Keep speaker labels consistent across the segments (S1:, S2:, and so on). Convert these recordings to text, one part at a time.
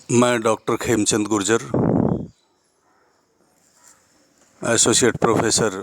S1: मैं doctor Khemchand Gurjar, associate professor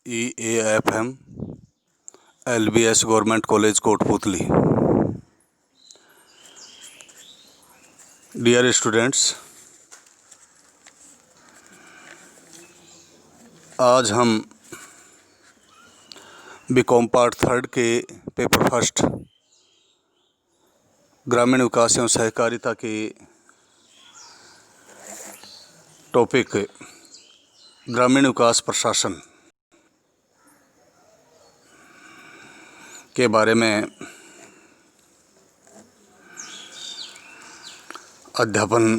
S1: EAFM, LBS government college Kotputli. Dear students, आज हम बीकॉम पार्ट 3 के पेपर फर्स्ट ग्रामीण विकास एवं सहकारिता के टॉपिक ग्रामीण विकास प्रशासन के बारे में अध्यापन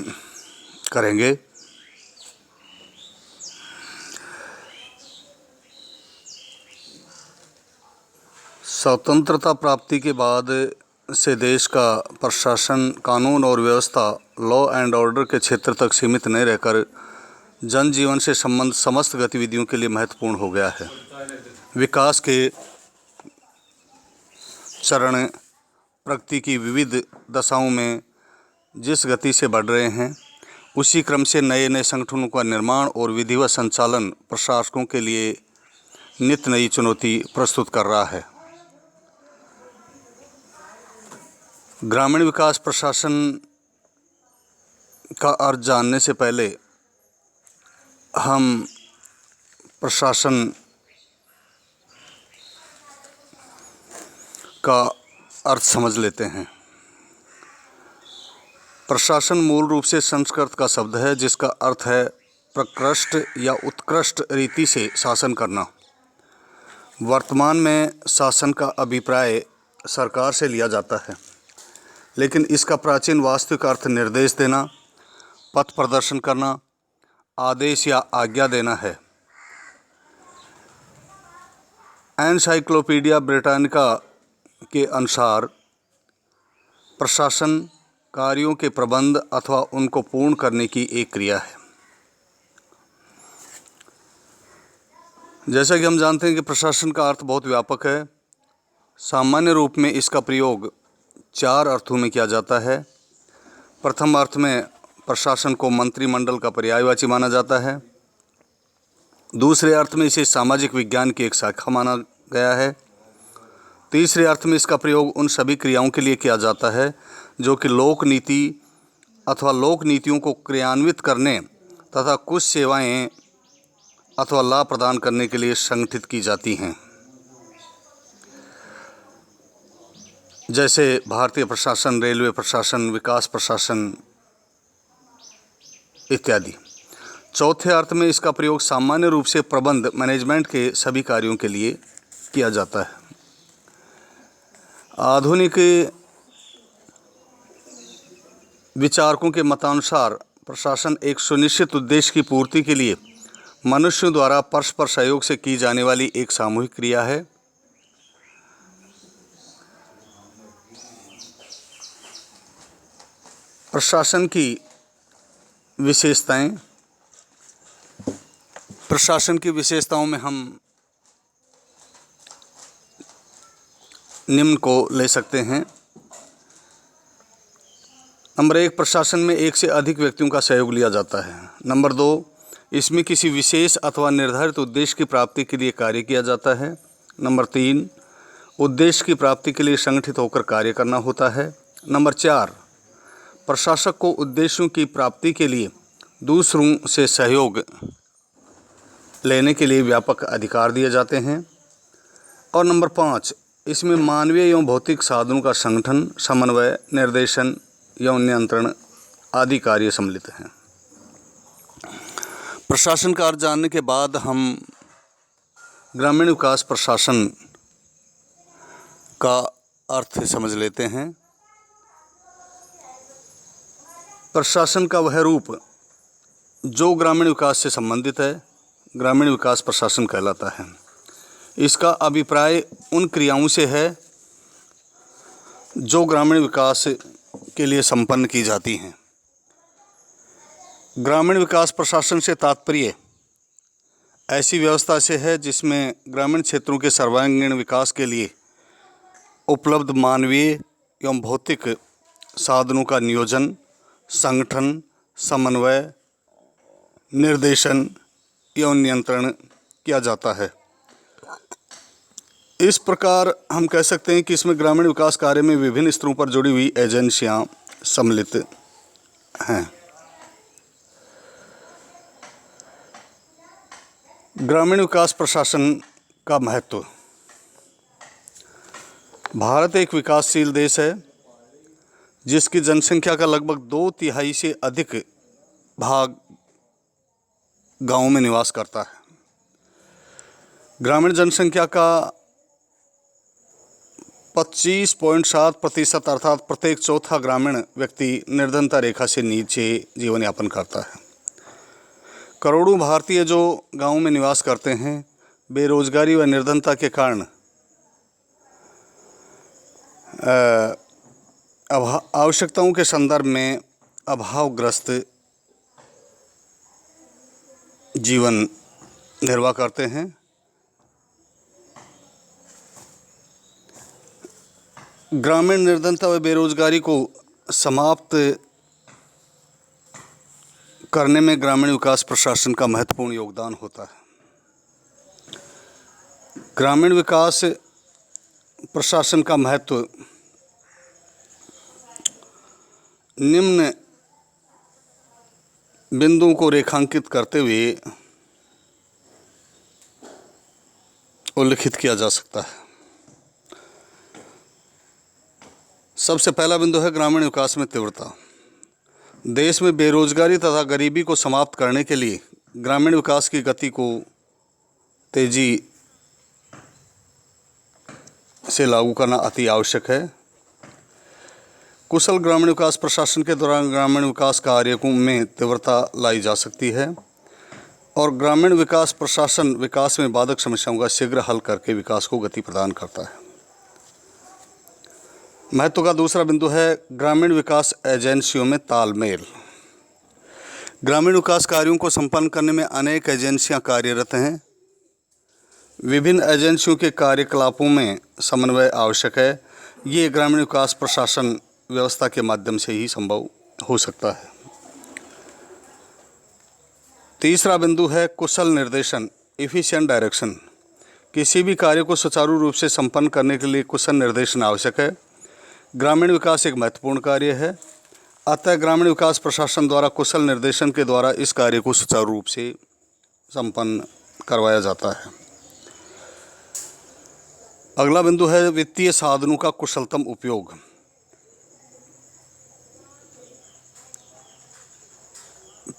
S1: करेंगे। स्वतंत्रता प्राप्ति के बाद से देश का प्रशासन कानून और व्यवस्था लॉ एंड ऑर्डर के क्षेत्र तक सीमित नहीं रहकर जनजीवन से संबंध समस्त गतिविधियों के लिए महत्वपूर्ण हो गया है। विकास के चरण प्रगति की विविध दशाओं में जिस गति से बढ़ रहे हैं, उसी क्रम से नए नए संगठनों का निर्माण और विधिवत संचालन प्रशासकों के लिए नित नई चुनौती प्रस्तुत कर रहा है। ग्रामीण विकास प्रशासन का अर्थ जानने से पहले हम प्रशासन का अर्थ समझ लेते हैं। प्रशासन मूल रूप से संस्कृत का शब्द है, जिसका अर्थ है प्रकृष्ट या उत्कृष्ट रीति से शासन करना। वर्तमान में शासन का अभिप्राय सरकार से लिया जाता है, लेकिन इसका प्राचीन वास्तविक अर्थ निर्देश देना, पथ प्रदर्शन करना, आदेश या आज्ञा देना है। एनसाइक्लोपीडिया ब्रिटानिका के अनुसार प्रशासन कार्यों के प्रबंध अथवा उनको पूर्ण करने की एक क्रिया है। जैसा कि हम जानते हैं कि प्रशासन का अर्थ बहुत व्यापक है। सामान्य रूप में इसका प्रयोग 4 अर्थों में किया जाता है। प्रथम अर्थ में प्रशासन को मंत्रिमंडल का पर्यायवाची माना जाता है। दूसरे अर्थ में इसे सामाजिक विज्ञान की एक शाखा माना गया है। तीसरे अर्थ में इसका प्रयोग उन सभी क्रियाओं के लिए किया जाता है जो कि लोक नीति अथवा लोक नीतियों को क्रियान्वित करने तथा कुछ सेवाएं अथवा लाभ प्रदान करने के लिए संगठित की जाती हैं, जैसे भारतीय प्रशासन, रेलवे प्रशासन, विकास प्रशासन इत्यादि। चौथे अर्थ में इसका प्रयोग सामान्य रूप से प्रबंध मैनेजमेंट के सभी कार्यों के लिए किया जाता है। आधुनिक विचारकों के मतानुसार प्रशासन एक सुनिश्चित उद्देश्य की पूर्ति के लिए मनुष्यों द्वारा परस्पर सहयोग से की जाने वाली एक सामूहिक क्रिया है। प्रशासन की विशेषताएं। प्रशासन की विशेषताओं में हम निम्न को ले सकते हैं। नंबर 1, प्रशासन में एक से अधिक व्यक्तियों का सहयोग लिया जाता है। नंबर 2, इसमें किसी विशेष अथवा निर्धारित उद्देश्य की प्राप्ति के लिए कार्य किया जाता है। नंबर 3, उद्देश्य की प्राप्ति के लिए संगठित होकर कार्य करना होता है। नंबर 4, प्रशासक को उद्देश्यों की प्राप्ति के लिए दूसरों से सहयोग लेने के लिए व्यापक अधिकार दिए जाते हैं। और नंबर 5, इसमें मानवीय एवं भौतिक साधनों का संगठन, समन्वय, निर्देशन एवं नियंत्रण आदि कार्य सम्मिलित हैं। प्रशासन का अर्थ जानने के बाद हम ग्रामीण विकास प्रशासन का अर्थ समझ लेते हैं। प्रशासन का वह रूप जो ग्रामीण विकास से संबंधित है, ग्रामीण विकास प्रशासन कहलाता है। इसका अभिप्राय उन क्रियाओं से है जो ग्रामीण विकास के लिए संपन्न की जाती हैं। ग्रामीण विकास प्रशासन से तात्पर्य ऐसी व्यवस्था से है जिसमें ग्रामीण क्षेत्रों के सर्वांगीण विकास के लिए उपलब्ध मानवीय एवं भौतिक साधनों का नियोजन, संगठन, समन्वय, निर्देशन एवं नियंत्रण किया जाता है। इस प्रकार हम कह सकते हैं कि इसमें ग्रामीण विकास कार्य में विभिन्न स्तरों पर जुड़ी हुई एजेंसियां सम्मिलित हैं। ग्रामीण विकास प्रशासन का महत्व। भारत एक विकासशील देश है जिसकी जनसंख्या का लगभग 2/3 से अधिक भाग गांवों में निवास करता है। ग्रामीण जनसंख्या का 25.7% अर्थात प्रत्येक चौथा ग्रामीण व्यक्ति निर्धनता रेखा से नीचे जीवन यापन करता है। करोड़ों भारतीय जो गांवों में निवास करते हैं, बेरोजगारी व निर्धनता के कारण आवश्यकताओं के संदर्भ में अभावग्रस्त जीवन निर्वाह करते हैं। ग्रामीण निर्धनता व बेरोजगारी को समाप्त करने में ग्रामीण विकास प्रशासन का महत्वपूर्ण योगदान होता है। ग्रामीण विकास प्रशासन का महत्व निम्न बिंदुओं को रेखांकित करते हुए उल्लिखित किया जा सकता है। सबसे पहला बिंदु है ग्रामीण विकास में तीव्रता। देश में बेरोजगारी तथा गरीबी को समाप्त करने के लिए ग्रामीण विकास की गति को तेजी से लागू करना अति आवश्यक है। कुशल ग्रामीण विकास प्रशासन के दौरान ग्रामीण विकास कार्यों में तीव्रता लाई जा सकती है और ग्रामीण विकास प्रशासन विकास में बाधक समस्याओं का शीघ्र हल करके विकास को गति प्रदान करता है। महत्व का दूसरा बिंदु है ग्रामीण विकास एजेंसियों में तालमेल। ग्रामीण विकास कार्यों को संपन्न करने में अनेक एजेंसियां कार्यरत हैं। विभिन्न एजेंसियों के कार्यकलापों में समन्वय आवश्यक है। ये ग्रामीण विकास प्रशासन व्यवस्था के माध्यम से ही संभव हो सकता है। तीसरा बिंदु है कुशल निर्देशन, एफिशिएंट डायरेक्शन। किसी भी कार्य को सुचारू रूप से संपन्न करने के लिए कुशल निर्देशन आवश्यक है। ग्रामीण विकास एक महत्वपूर्ण कार्य है, अतः ग्रामीण विकास प्रशासन द्वारा कुशल निर्देशन के द्वारा इस कार्य को सुचारू रूप से संपन्न करवाया जाता है। अगला बिंदु है वित्तीय साधनों का कुशलतम उपयोग।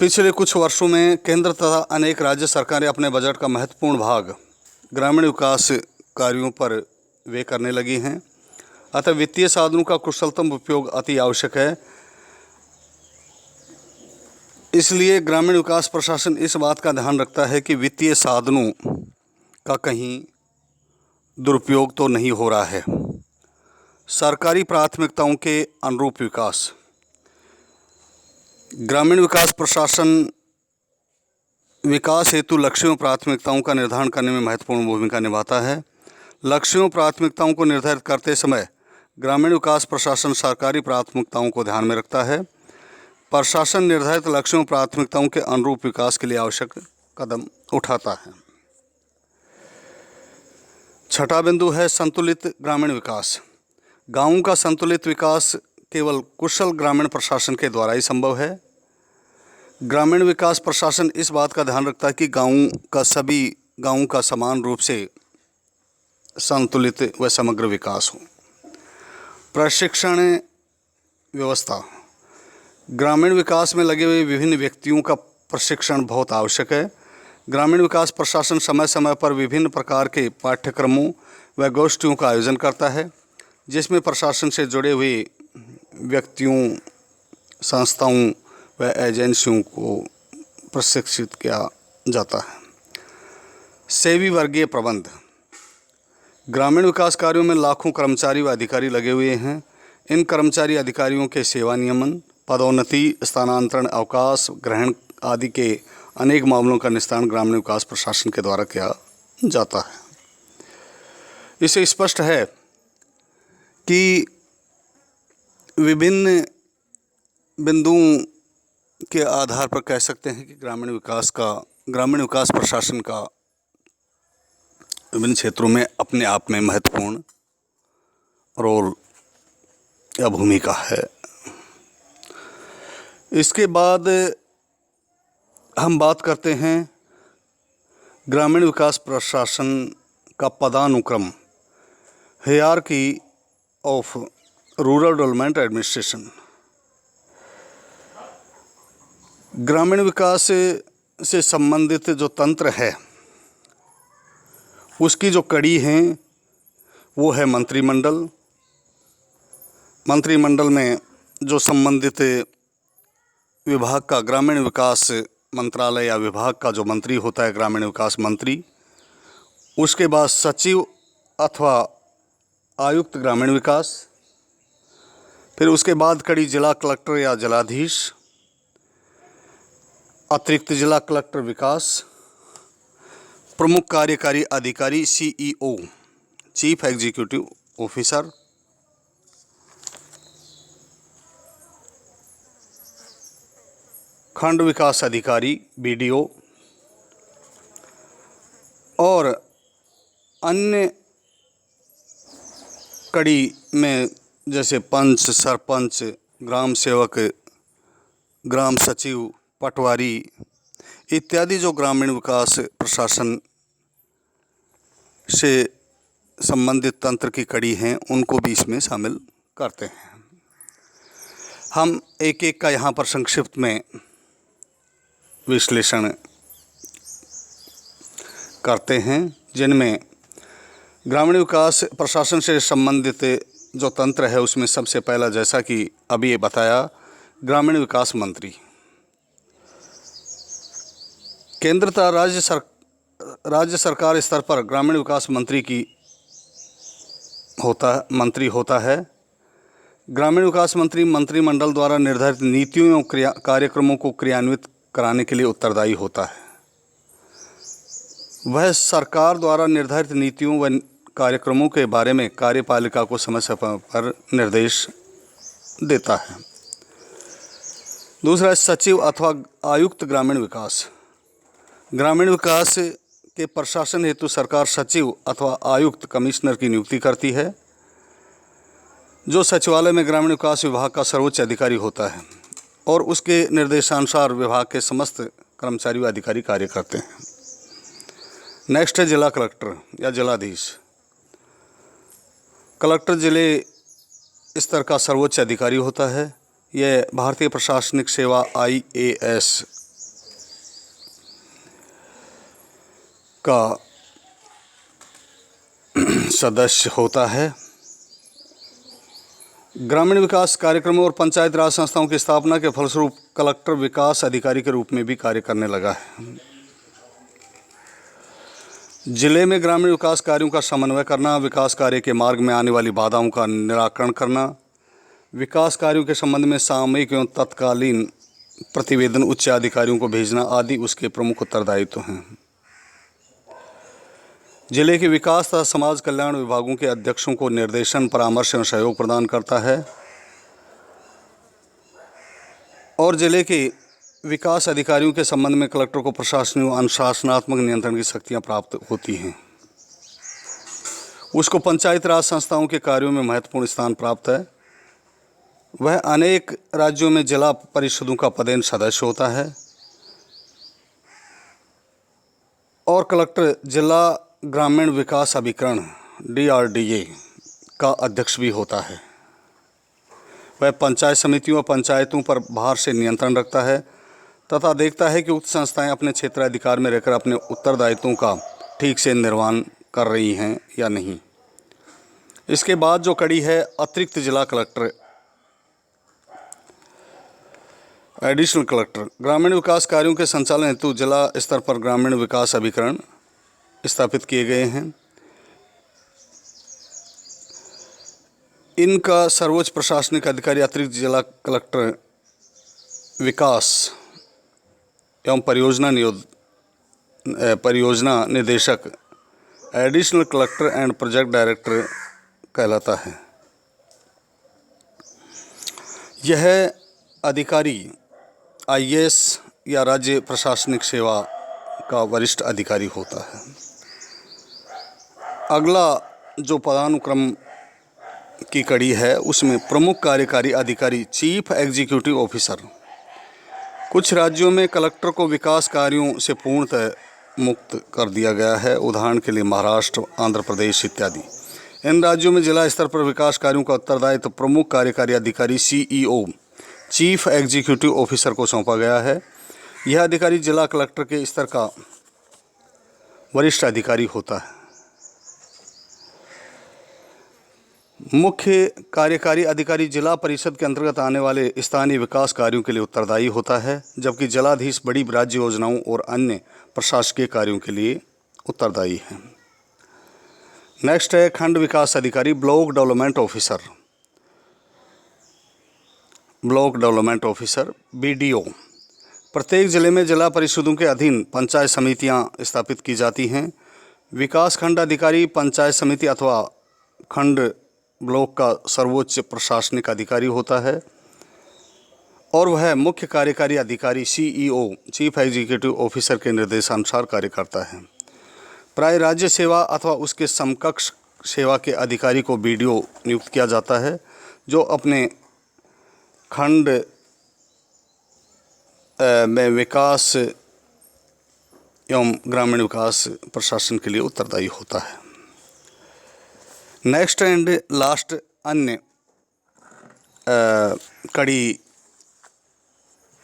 S1: पिछले कुछ वर्षों में केंद्र तथा अनेक राज्य सरकारें अपने बजट का महत्वपूर्ण भाग ग्रामीण विकास कार्यों पर व्यय करने लगी हैं, अतः वित्तीय साधनों का कुशलतम उपयोग अति आवश्यक है। इसलिए ग्रामीण विकास प्रशासन इस बात का ध्यान रखता है कि वित्तीय साधनों का कहीं दुरुपयोग तो नहीं हो रहा है। सरकारी प्राथमिकताओं के अनुरूप विकास। ग्रामीण विकास प्रशासन विकास हेतु लक्ष्यों प्राथमिकताओं का निर्धारण करने में महत्वपूर्ण भूमिका निभाता है। लक्ष्यों प्राथमिकताओं को निर्धारित करते समय ग्रामीण विकास प्रशासन सरकारी प्राथमिकताओं को ध्यान में रखता है। प्रशासन निर्धारित लक्ष्यों प्राथमिकताओं के अनुरूप विकास के लिए आवश्यक कदम उठाता है। छठा बिंदु है संतुलित ग्रामीण विकास। गांवों का संतुलित विकास केवल कुशल ग्रामीण प्रशासन के द्वारा ही संभव है। ग्रामीण विकास प्रशासन इस बात का ध्यान रखता है कि सभी गांवों का समान रूप से संतुलित व समग्र विकास हो। प्रशिक्षण व्यवस्था। ग्रामीण विकास में लगे हुए विभिन्न व्यक्तियों का प्रशिक्षण बहुत आवश्यक है। ग्रामीण विकास प्रशासन समय समय पर विभिन्न प्रकार के पाठ्यक्रमों व गोष्ठियों का आयोजन करता है, जिसमें प्रशासन से जुड़े हुए व्यक्तियों, संस्थाओं व एजेंसियों को प्रशिक्षित किया जाता है। सेवी वर्गीय प्रबंध। ग्रामीण विकास कार्यों में लाखों कर्मचारी व अधिकारी लगे हुए हैं। इन कर्मचारी अधिकारियों के सेवा नियमन, पदोन्नति, स्थानांतरण, अवकाश ग्रहण आदि के अनेक मामलों का निस्तारण ग्रामीण विकास प्रशासन के द्वारा किया जाता है। इससे स्पष्ट है कि विभिन्न बिंदुओं के आधार पर कह सकते हैं कि ग्रामीण विकास प्रशासन का विभिन्न क्षेत्रों में अपने आप में महत्वपूर्ण रोल या भूमिका है। इसके बाद हम बात करते हैं ग्रामीण विकास प्रशासन का पदानुक्रम, hierarchy of rural development administration. ग्रामीण विकास से संबंधित जो तंत्र है उसकी जो कड़ी हैं वो है मंत्रिमंडल। मंत्रिमंडल में जो संबंधित विभाग का ग्रामीण विकास मंत्रालय या विभाग का जो मंत्री होता है ग्रामीण विकास मंत्री, उसके बाद सचिव अथवा आयुक्त ग्रामीण विकास, फिर उसके बाद कड़ी जिला कलेक्टर या जिलाधीश, अतिरिक्त जिला कलेक्टर विकास, प्रमुख कार्यकारी अधिकारी CEO चीफ एग्जीक्यूटिव ऑफिसर, खंड विकास अधिकारी BDO और अन्य कड़ी में जैसे पंच, सरपंच, ग्राम सेवक, ग्राम सचिव, पटवारी इत्यादि जो ग्रामीण विकास प्रशासन से संबंधित तंत्र की कड़ी हैं उनको भी इसमें शामिल करते हैं। हम एक एक का यहाँ पर संक्षिप्त में विश्लेषण करते हैं, जिनमें ग्रामीण विकास प्रशासन से संबंधित जो तंत्र है उसमें सबसे पहला, जैसा कि अभी ये बताया, ग्रामीण विकास मंत्री। केंद्र तथा राज्य सरकार स्तर पर ग्रामीण विकास मंत्री होता है। ग्रामीण विकास मंत्री मंत्रिमंडल द्वारा निर्धारित नीतियों एवं कार्यक्रमों को क्रियान्वित कराने के लिए उत्तरदायी होता है। वह सरकार द्वारा निर्धारित नीतियों व कार्यक्रमों के बारे में कार्यपालिका को समय समय पर निर्देश देता है। दूसरा, सचिव अथवा आयुक्त ग्रामीण विकास। ग्रामीण विकास के प्रशासन हेतु सरकार सचिव अथवा आयुक्त कमिश्नर की नियुक्ति करती है, जो सचिवालय में ग्रामीण विकास विभाग का सर्वोच्च अधिकारी होता है और उसके निर्देशानुसार विभाग के समस्त कर्मचारी व अधिकारी कार्य करते हैं। नेक्स्ट है जिला कलेक्टर या जिलाधीश। कलेक्टर जिले स्तर का सर्वोच्च अधिकारी होता है। यह भारतीय प्रशासनिक सेवा IAS का सदस्य होता है। ग्रामीण विकास कार्यक्रमों और पंचायत राज संस्थाओं की स्थापना के फलस्वरूप कलेक्टर विकास अधिकारी के रूप में भी कार्य करने लगा है। जिले में ग्रामीण विकास कार्यों का समन्वय करना, विकास कार्य के मार्ग में आने वाली बाधाओं का निराकरण करना, विकास कार्यों के संबंध में सामयिक एवं तत्कालीन प्रतिवेदन उच्च अधिकारियों को भेजना आदि उसके प्रमुख उत्तरदायित्व हैं। जिले के विकास तथा समाज कल्याण विभागों के अध्यक्षों को निर्देशन, परामर्श एवं सहयोग प्रदान करता है और जिले के विकास अधिकारियों के संबंध में कलेक्टर को प्रशासनिक व अनुशासनात्मक नियंत्रण की शक्तियां प्राप्त होती हैं। उसको पंचायत राज संस्थाओं के कार्यों में महत्वपूर्ण स्थान प्राप्त है। वह अनेक राज्यों में जिला परिषदों का पदेन सदस्य होता है और कलेक्टर जिला ग्रामीण विकास अभिकरण DRDA का अध्यक्ष भी होता है। वह पंचायत समितियों व पंचायतों पर बाहर से नियंत्रण रखता है तथा देखता है कि उक्त संस्थाएं अपने क्षेत्राधिकार में रहकर अपने उत्तरदायित्वों का ठीक से निर्वहन कर रही हैं या नहीं। इसके बाद जो कड़ी है अतिरिक्त जिला कलेक्टर, एडिशनल कलेक्टर। ग्रामीण विकास कार्यों के संचालन हेतु जिला स्तर पर ग्रामीण विकास अभिकरण स्थापित किए गए हैं। इनका सर्वोच्च प्रशासनिक अधिकारी अतिरिक्त जिला कलेक्टर विकास एवं परियोजना निदेशक, additional collector and project director कहलाता है। यह अधिकारी आईएएस या राज्य प्रशासनिक सेवा का वरिष्ठ अधिकारी होता है। अगला जो पदानुक्रम की कड़ी है उसमें प्रमुख कार्यकारी अधिकारी चीफ एग्जीक्यूटिव ऑफिसर। कुछ राज्यों में कलेक्टर को विकास कार्यों से पूर्णतः मुक्त कर दिया गया है, उदाहरण के लिए महाराष्ट्र, आंध्र प्रदेश इत्यादि। इन राज्यों में जिला स्तर पर विकास कार्यों का उत्तरदायित्व प्रमुख कार्यकारी अधिकारी सीईओ चीफ एग्जीक्यूटिव ऑफिसर को सौंपा गया है। यह अधिकारी जिला कलेक्टर के स्तर का वरिष्ठ अधिकारी होता है। मुख्य कार्यकारी अधिकारी जिला परिषद के अंतर्गत आने वाले स्थानीय विकास कार्यों के लिए उत्तरदायी होता है, जबकि जिलाधीश बड़ी राज्य योजनाओं और अन्य प्रशासकीय कार्यों के लिए उत्तरदायी है। नेक्स्ट है खंड विकास अधिकारी, block development officer. Block development officer BDO. प्रत्येक जिले में जिला परिषदों के अधीन पंचायत समितियां स्थापित की जाती हैं। विकास खंड अधिकारी पंचायत समिति अथवा खंड ब्लॉक का सर्वोच्च प्रशासनिक अधिकारी होता है और वह मुख्य कार्यकारी अधिकारी सीईओ चीफ एग्जीक्यूटिव ऑफिसर के निर्देशानुसार कार्य करता है। प्राय राज्य सेवा अथवा उसके समकक्ष सेवा के अधिकारी को बीडीओ नियुक्त किया जाता है, जो अपने खंड में विकास एवं ग्रामीण विकास प्रशासन के लिए उत्तरदायी होता है। नेक्स्ट एंड लास्ट अन्य कड़ी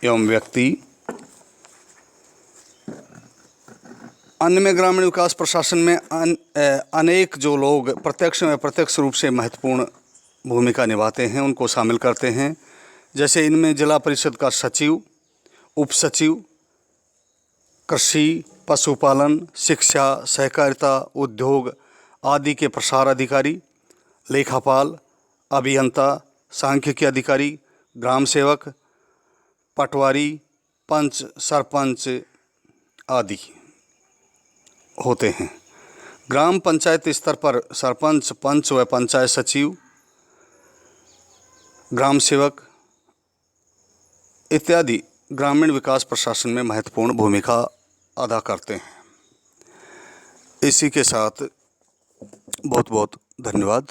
S1: एवं व्यक्ति। अन्य में ग्रामीण विकास प्रशासन में अनेक जो लोग प्रत्यक्ष व अप्रत्यक्ष रूप से महत्वपूर्ण भूमिका निभाते हैं उनको शामिल करते हैं। जैसे इनमें जिला परिषद का सचिव, उप सचिव, कृषि, पशुपालन, शिक्षा, सहकारिता, उद्योग आदि के प्रसार अधिकारी, लेखापाल, अभियंता, सांख्यिकी अधिकारी, ग्राम सेवक, पटवारी, पंच, सरपंच आदि होते हैं। ग्राम पंचायत स्तर पर सरपंच, पंच व पंचायत सचिव, ग्राम सेवक इत्यादि ग्रामीण विकास प्रशासन में महत्वपूर्ण भूमिका अदा करते हैं। इसी के साथ बहुत बहुत धन्यवाद।